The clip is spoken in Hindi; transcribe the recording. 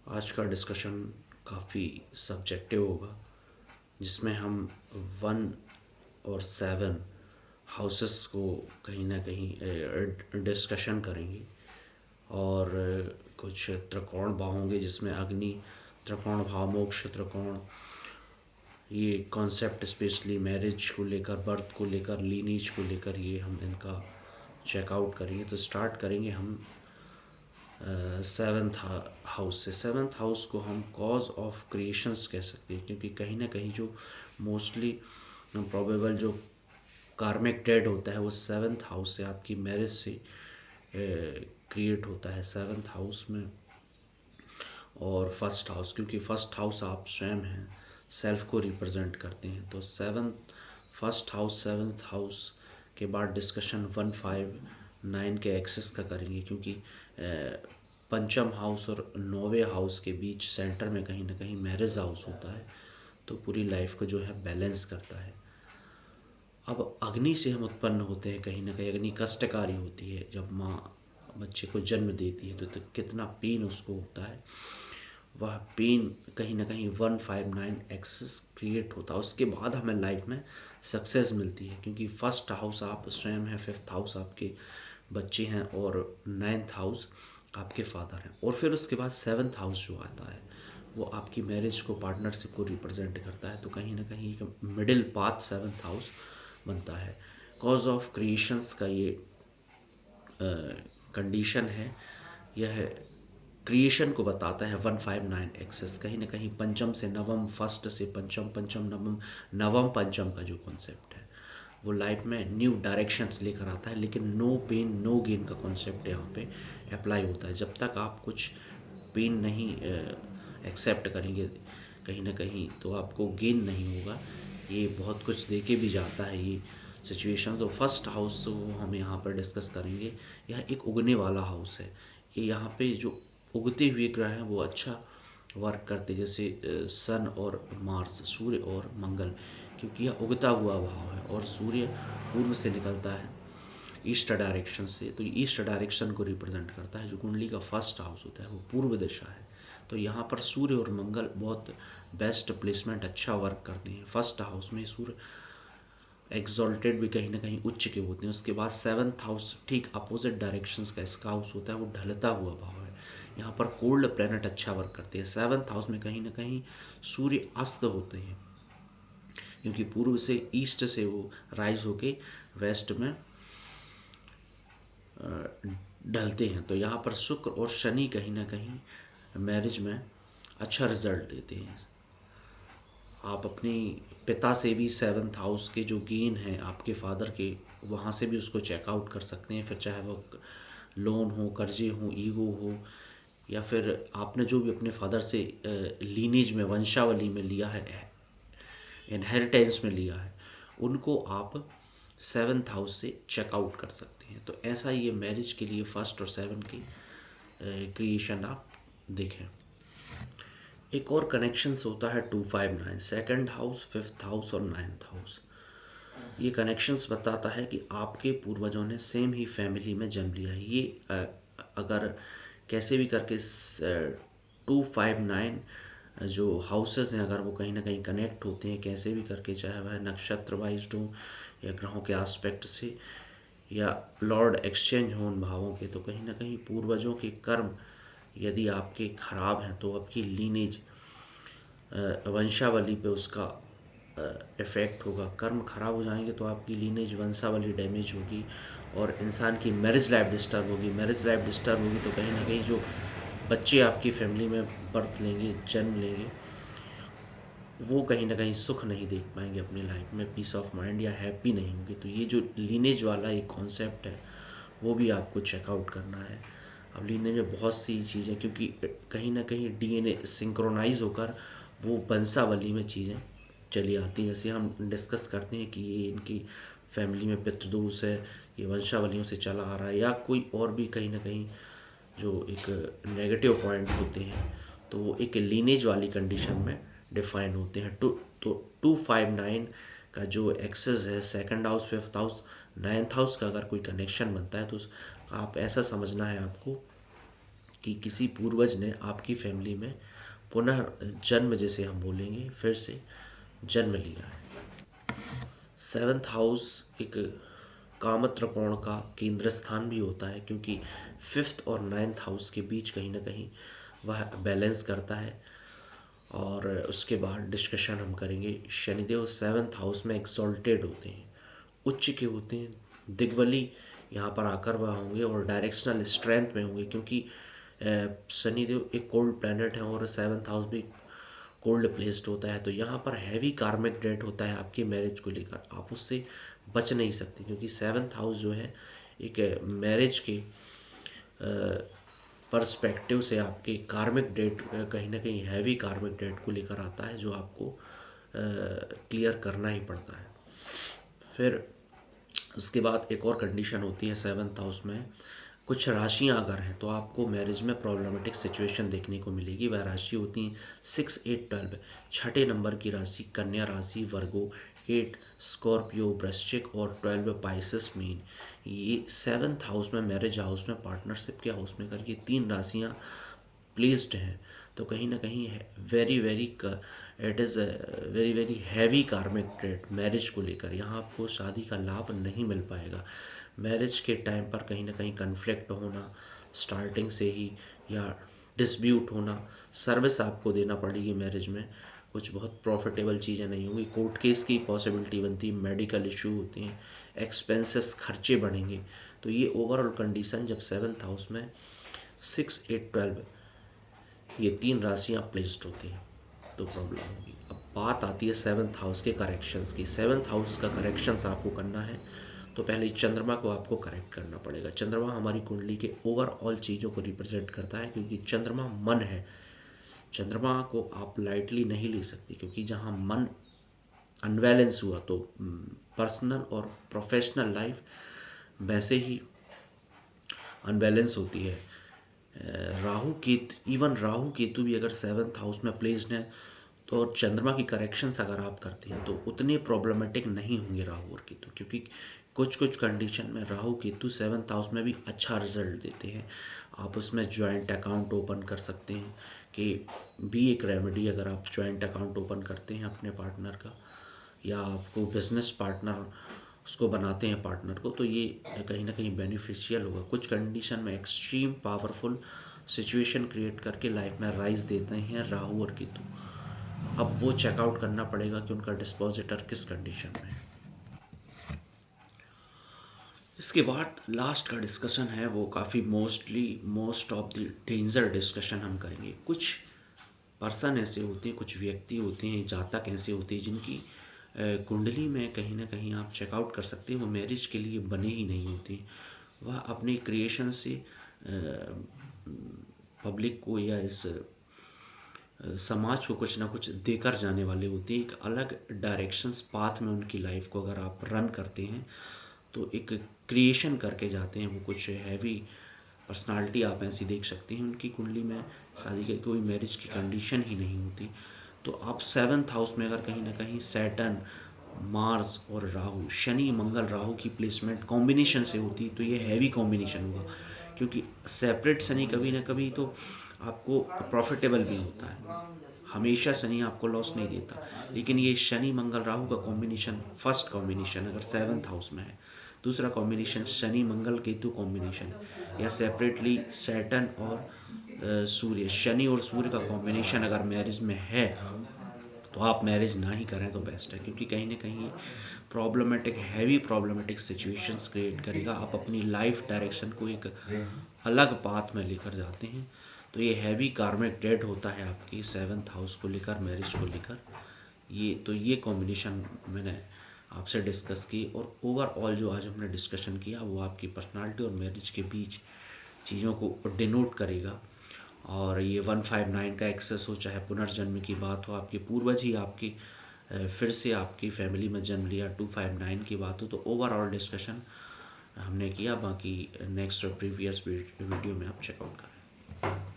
आज का डिस्कशन काफ़ी सब्जेक्टिव होगा, जिसमें हम 1 और 7 हाउसेस को कहीं ना कहीं डिस्कशन करेंगे। और कुछ त्रिकोण भाव होंगे, जिसमें अग्नि त्रिकोण भाव, मोक्ष त्रिकोण, ये कॉन्सेप्ट स्पेशली मैरिज को लेकर, बर्थ को लेकर, लीनेज को लेकर, ये हम इनका चेकआउट करेंगे। तो स्टार्ट करेंगे हम सेवन्थ हाउस से। सेवन्थ हाउस को हम कॉज ऑफ क्रिएशंस कह सकते हैं, क्योंकि कहीं ना कहीं जो मोस्टली प्रोबेबल जो कार्मिक डेड होता है वो सेवन्थ हाउस से, आपकी मैरिज से क्रिएट होता है, सेवन्थ हाउस में। और फर्स्ट हाउस, क्योंकि फर्स्ट हाउस आप स्वयं हैं, सेल्फ को रिप्रेजेंट करते हैं। तो फर्स्ट हाउस, सेवन्थ हाउस के बाद डिस्कशन 1, 5, 9 के एक्सेस का करेंगे, क्योंकि पंचम हाउस और 9वें हाउस के बीच सेंटर में कहीं ना कहीं मैरिज हाउस होता है, तो पूरी लाइफ को जो है बैलेंस करता है। अब अग्नि से हम उत्पन्न होते हैं, कहीं ना कहीं अग्नि कष्टकारी होती है। जब माँ बच्चे को जन्म देती है तो कितना पेन उसको होता है, वह पेन कहीं ना कहीं 1, 5, 9 एक्सेस क्रिएट होता है। उसके बाद हमें लाइफ में सक्सेस मिलती है, क्योंकि फर्स्ट हाउस आप स्वयं हैं, फिफ्थ हाउस आपके बच्चे हैं, और 9th हाउस आपके फादर हैं। और फिर उसके बाद 7th हाउस जो आता है वो आपकी मैरिज को, पार्टनरशिप को रिप्रेजेंट करता है। तो कहीं ना कहीं एक मिडिल पाथ 7th हाउस बनता है। कॉज ऑफ क्रिएशंस का ये कंडीशन है, यह क्रिएशन को बताता है। 1, 5, 9 एक्सेस कहीं ना कहीं पंचम से नवम, फर्स्ट से पंचम, पंचम नवम, नवम पंचम का जो कॉन्सेप्ट है वो लाइफ में न्यू डायरेक्शंस लेकर आता है। लेकिन नो पेन नो गेन का कॉन्सेप्ट यहाँ पे अप्लाई होता है। जब तक आप कुछ पेन नहीं एक्सेप्ट करेंगे कहीं ना कहीं, तो आपको गेन नहीं होगा। ये बहुत कुछ दे के भी जाता है ये सिचुएशन। तो फर्स्ट हाउस को हम यहाँ पर डिस्कस करेंगे। यह एक उगने वाला हाउस है। ये यहाँ पे जो उगते हुए ग्रह हैं वो अच्छा वर्क करते, जैसे सन और मार्स, सूर्य और मंगल, क्योंकि यह उगता हुआ भाव है और सूर्य पूर्व से निकलता है ईस्ट डायरेक्शन से, तो ईस्ट डायरेक्शन को रिप्रेजेंट करता है। जो कुंडली का फर्स्ट हाउस होता है वो पूर्व दिशा है। तो यहाँ पर सूर्य और मंगल बहुत बेस्ट प्लेसमेंट, अच्छा वर्क करते हैं। फर्स्ट हाउस में सूर्य एक्सॉल्टेड भी कहीं ना कहीं उच्च के होते हैं। उसके बाद 7th हाउस ठीक अपोजिट डायरेक्शंस का इसका हाउस होता है, वो ढलता हुआ भाव है। यहाँ पर कोल्ड प्लैनेट अच्छा वर्क करते हैं। 7th हाउस में कहीं ना कहीं सूर्य अस्त होते हैं, क्योंकि पूर्व से, ईस्ट से वो राइज होके वेस्ट में ढलते हैं। तो यहाँ पर शुक्र और शनि कहीं ना कहीं मैरिज में अच्छा रिजल्ट देते हैं। आप अपनी पिता से भी 7th हाउस के जो गेन हैं आपके फादर के, वहाँ से भी उसको चेकआउट कर सकते हैं। फिर चाहे वो लोन हो, कर्जे हो, ईगो हो, या फिर आपने जो भी अपने फादर से लीनेज में, वंशावली में लिया है, इनहेरिटेंस में लिया है, उनको आप 7th हाउस से चेकआउट कर सकते हैं। तो ऐसा ये मैरिज के लिए फर्स्ट और 7 की क्रिएशन आप देखें। एक और कनेक्शंस होता है 2, 5, 9, सेकंड हाउस, फिफ्थ हाउस और 9th हाउस। ये कनेक्शंस बताता है कि आपके पूर्वजों ने सेम ही फैमिली में जन्म लिया है। ये अगर कैसे भी करके 2, 5, 9 जो हाउसेस हैं, अगर वो कहीं ना कहीं कनेक्ट होते हैं कैसे भी करके, चाहे वह नक्षत्र वाइज हो या ग्रहों के एस्पेक्ट से या लॉर्ड एक्सचेंज हो उन भावों के, तो कहीं ना कहीं पूर्वजों के कर्म यदि आपके खराब हैं तो आपकी लीनेज, वंशावली पे उसका इफ़ेक्ट होगा। कर्म खराब हो जाएंगे तो आपकी लीनेज, वंशावली डैमेज होगी और इंसान की मैरिज लाइफ डिस्टर्ब होगी। मैरिज लाइफ डिस्टर्ब होगी तो कहीं ना कहीं जो बच्चे आपकी फैमिली में बर्थ लेंगे, जन्म लेंगे, वो कहीं ना कहीं सुख नहीं देख पाएंगे अपनी लाइफ में, पीस ऑफ माइंड, या हैप्पी नहीं होंगे। तो ये जो लीनेज वाला एक कॉन्सेप्ट है वो भी आपको चेकआउट करना है। अब लीनेज में बहुत सी चीज़ें, क्योंकि कहीं ना कहीं डीएनए सिंक्रोनाइज होकर वो वंशावली में चीज़ें चली आती हैं। जैसे हम डिस्कस करते हैं कि ये इनकी फैमिली में पितृदोष है, ये वंशावलियों से चला आ रहा है, या कोई और भी कहीं ना कहीं जो एक नेगेटिव पॉइंट होते हैं, तो वो एक लीनेज वाली कंडीशन में डिफाइन होते हैं। तो 2, 5, 9 का जो एक्सेस है, second house, fifth house, 9th house का अगर कोई कनेक्शन बनता है, तो आप ऐसा समझना है आपको कि किसी पूर्वज ने आपकी फैमिली में पुनः जन्म, जैसे हम बोलेंगे, फिर से जन्म लिया है। सेवन्थ हाउस एक काम त्रिकोण का केंद्र स्थान भी होता है, क्योंकि फिफ्थ और नाइन्थ हाउस के बीच कहीं ना कहीं वह बैलेंस करता है। और उसके बाद डिस्कशन हम करेंगे, शनिदेव सेवन्थ हाउस में एक्सॉल्टेड होते हैं, उच्च के होते हैं, दिग्बली यहाँ पर आकर वह होंगे और डायरेक्शनल स्ट्रेंथ में होंगे, क्योंकि शनिदेव एक कोल्ड प्लैनेट है और सेवन्थ हाउस भी कोल्ड प्लेस्ड होता है। तो यहाँ पर हैवी कार्मिक डेट होता है आपकी मैरिज को लेकर, आप उससे बच नहीं सकते, क्योंकि सेवन्थ हाउस जो है एक मैरिज के पर्सपेक्टिव से आपके कार्मिक डेट कहीं ना कहीं हैवी कार्मिक डेट को लेकर आता है, जो आपको क्लियर करना ही पड़ता है। फिर उसके बाद एक और कंडीशन होती है सेवन्थ हाउस में, कुछ राशियां अगर हैं तो आपको मैरिज में प्रॉब्लमेटिक सिचुएशन देखने को मिलेगी। वह राशि होती हैं 6, 8, 12। छठे नंबर की राशि कन्या राशि, वर्गो 8 स्कॉर्पियो वृश्चिक और 12 पाइसेस मीन। ये सेवन्थ हाउस में, मैरिज हाउस में, पार्टनरशिप के हाउस में अगर ये 3 राशियाँ प्लेस्ड हैं तो कहीं ना कहीं very very it is very very heavy कार्मिक डेट मैरिज को लेकर। यहाँ आपको शादी का लाभ नहीं मिल पाएगा। मैरिज के टाइम पर कहीं ना कहीं कन्फ्लिक्ट होना स्टार्टिंग से ही, या डिस्प्यूट होना, सर्विस आपको देना पड़ेगी मैरिज में, कुछ बहुत प्रॉफिटेबल चीज़ें नहीं होंगी, कोर्ट केस की पॉसिबिलिटी बनती है, मेडिकल इशू होते हैं, एक्सपेंसेस खर्चे बढ़ेंगे। तो ये ओवरऑल कंडीशन जब सेवन्थ हाउस में 6, 8, 12 ये 3 राशियाँ प्लेस्ड होती हैं तो प्रॉब्लम होगी। अब बात आती है सेवन्थ हाउस के करेक्शंस की। सेवन्थ हाउस का करेक्शंस आपको करना है तो पहले चंद्रमा को आपको करेक्ट करना पड़ेगा। चंद्रमा हमारी कुंडली के ओवरऑल चीज़ों को रिप्रेजेंट करता है, क्योंकि चंद्रमा मन है। चंद्रमा को आप लाइटली नहीं ले सकती, क्योंकि जहाँ मन अनबैलेंस हुआ तो पर्सनल और प्रोफेशनल लाइफ वैसे ही अनबैलेंस होती है। राहु केतु भी अगर सेवन्थ हाउस में प्लेस्ड हैं तो चंद्रमा की करेक्शंस अगर आप करते हैं तो उतने प्रॉब्लमेटिक नहीं होंगे राहु और केतु, क्योंकि कुछ कुछ कंडीशन में राहु केतु सेवन्थ हाउस में भी अच्छा रिजल्ट देते हैं। आप उसमें जॉइंट अकाउंट ओपन कर सकते हैं, कि भी एक रेमेडी, अगर आप जॉइंट अकाउंट ओपन करते हैं अपने पार्टनर का, या आपको बिजनेस पार्टनर उसको बनाते हैं पार्टनर को, तो ये कहीं ना कहीं बेनिफिशियल होगा। कुछ कंडीशन में एक्सट्रीम पावरफुल सिचुएशन क्रिएट करके लाइफ में राइज देते हैं राहु और केतु। अब वो चेकआउट करना पड़ेगा कि उनका डिस्पोजिटर किस कंडीशन में है। इसके बाद लास्ट का डिस्कशन है वो काफ़ी most of the danger discussion हम करेंगे। कुछ पर्सन ऐसे होते हैं, कुछ व्यक्ति होते हैं, जातक ऐसे होते हैं जिनकी कुंडली में कहीं ना कहीं आप चेकआउट कर सकते हैं वो मैरिज के लिए बने ही नहीं होते। वह अपने क्रिएशन से पब्लिक को या इस समाज को कुछ ना कुछ देकर जाने वाले होते हैं। एक अलग डायरेक्शंस पाथ में उनकी लाइफ को अगर आप रन करते हैं तो एक क्रिएशन करके जाते हैं। वो कुछ हैवी पर्सनालिटी आप ऐसी देख सकते हैं, उनकी कुंडली में शादी की कोई मैरिज की कंडीशन ही नहीं होती। तो आप सेवन्थ हाउस में अगर कहीं ना कहीं सैटर्न, मार्स और राहु, शनि मंगल राहु की प्लेसमेंट कॉम्बिनेशन से होती तो ये हैवी कॉम्बिनेशन होगा, क्योंकि सेपरेट शनि कभी ना कभी तो आपको प्रॉफिटेबल भी होता है। हमेशा शनि आपको लॉस नहीं देता, लेकिन ये शनि मंगल राहु का कॉम्बिनेशन, फर्स्ट कॉम्बिनेशन अगर सेवन्थ हाउस में है, दूसरा कॉम्बिनेशन शनि मंगल केतु कॉम्बिनेशन, या सेपरेटली सैटर्न और सूर्य, शनि और सूर्य का कॉम्बिनेशन अगर मैरिज में है तो आप मैरिज ना ही करें तो बेस्ट है, क्योंकि कहीं ना कहीं problematic, heavy problematic situations create करेगा। आप अपनी लाइफ डायरेक्शन को एक अलग पाथ में लेकर जाते हैं। तो ये हैवी कार्मिक डेट होता है आपकी सेवन्थ हाउस को लेकर, मैरिज को लेकर। ये कॉम्बिनेशन मैंने आपसे डिस्कस की, और ओवरऑल जो आज हमने डिस्कशन किया वो आपकी पर्सनालिटी और मैरिज के बीच चीज़ों को डिनोट करेगा। और ये 159 का एक्सेस हो, चाहे पुनर्जन्म की बात हो, आपके पूर्वज ही आपकी फिर से आपकी फैमिली में जन्म लिया, 259 की बात हो, तो ओवरऑल डिस्कशन हमने किया। बाकी नेक्स्ट और प्रीवियस वीडियो में आप चेकआउट करें।